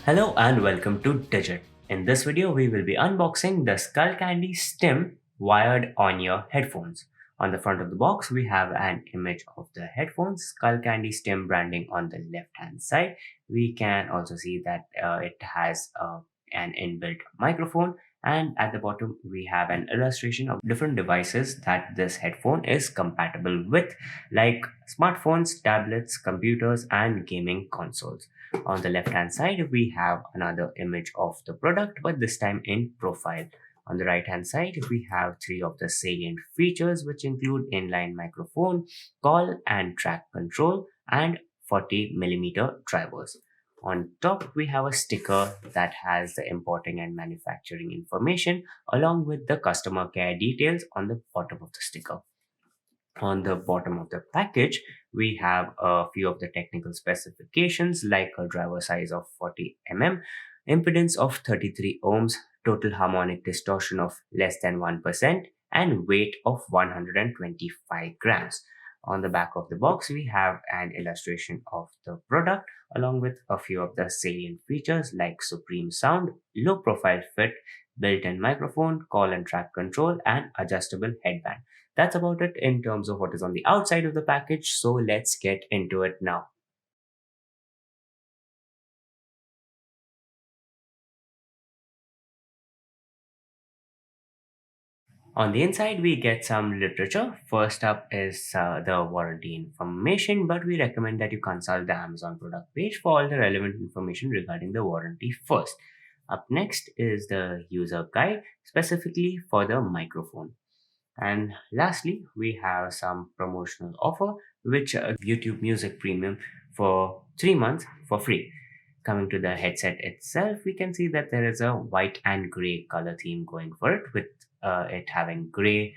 Hello and welcome to Digit. In this video, we will be unboxing the Skullcandy Stim wired on-ear headphones. On the front of the box, we have an image of the headphones, Skullcandy Stim branding on the left-hand side. We can also see that it has an inbuilt microphone, and at the bottom, we have an illustration of different devices that this headphone is compatible with, like smartphones, tablets, computers, and gaming consoles. On the left hand side, we have another image of the product, but this time in profile. On the right hand side, we have three of the salient features, which include inline microphone, call and track control, and 40mm drivers. On top, we have a sticker that has the importing and manufacturing information along with the customer care details on the bottom of the sticker. On the bottom of the package, we have a few of the technical specifications like a driver size of 40 mm, impedance of 33 ohms, total harmonic distortion of less than 1%, and weight of 125 grams. On the back of the box, we have an illustration of the product along with a few of the salient features like supreme sound, low profile fit, built-in microphone, call and track control, and adjustable headband. That's about it in terms of what is on the outside of the package. So let's get into it now. On the inside, we get some literature. First up is the warranty information, but we recommend that you consult the Amazon product page for all the relevant information regarding the warranty first. Up next is the user guide, specifically for the microphone. And lastly, we have some promotional offer, which YouTube Music Premium for 3 months for free. Coming to the headset itself, we can see that there is a white and gray color theme going for it, with it having gray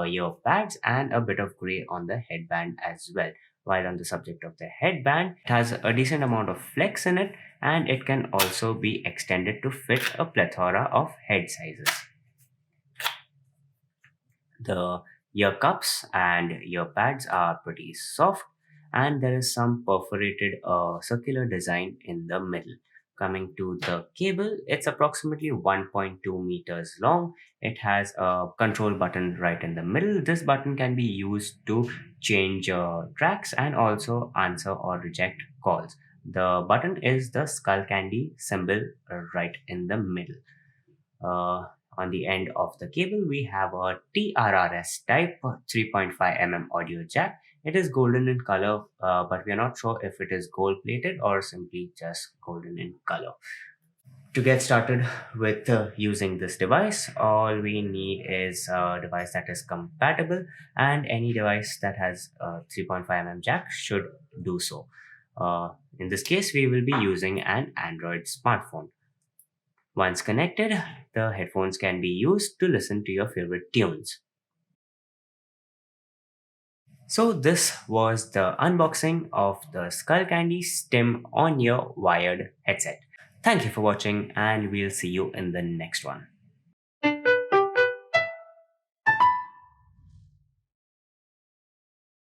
ear pads and a bit of gray on the headband as well. While on the subject of the headband, it has a decent amount of flex in it, and it can also be extended to fit a plethora of head sizes. The ear cups and ear pads are pretty soft, and there is some perforated circular design in the middle. Coming to the cable, it's approximately 1.2 meters long. It has a control button right in the middle. This button can be used to change tracks and also answer or reject calls. The button is the skull candy symbol right in the middle. Uh, on the end of the cable, we have a TRRS type 3.5 mm audio jack. It is golden in color, but we are not sure if it is gold plated or simply just golden in color. To get started with using this device, all we need is a device that is compatible, and any device that has a 3.5 mm jack should do so. In this case, we will be using an Android smartphone. Once connected, the headphones can be used to listen to your favorite tunes. So this was the unboxing of the Skullcandy Stim on-ear wired headset. Thank you for watching, and we'll see you in the next one.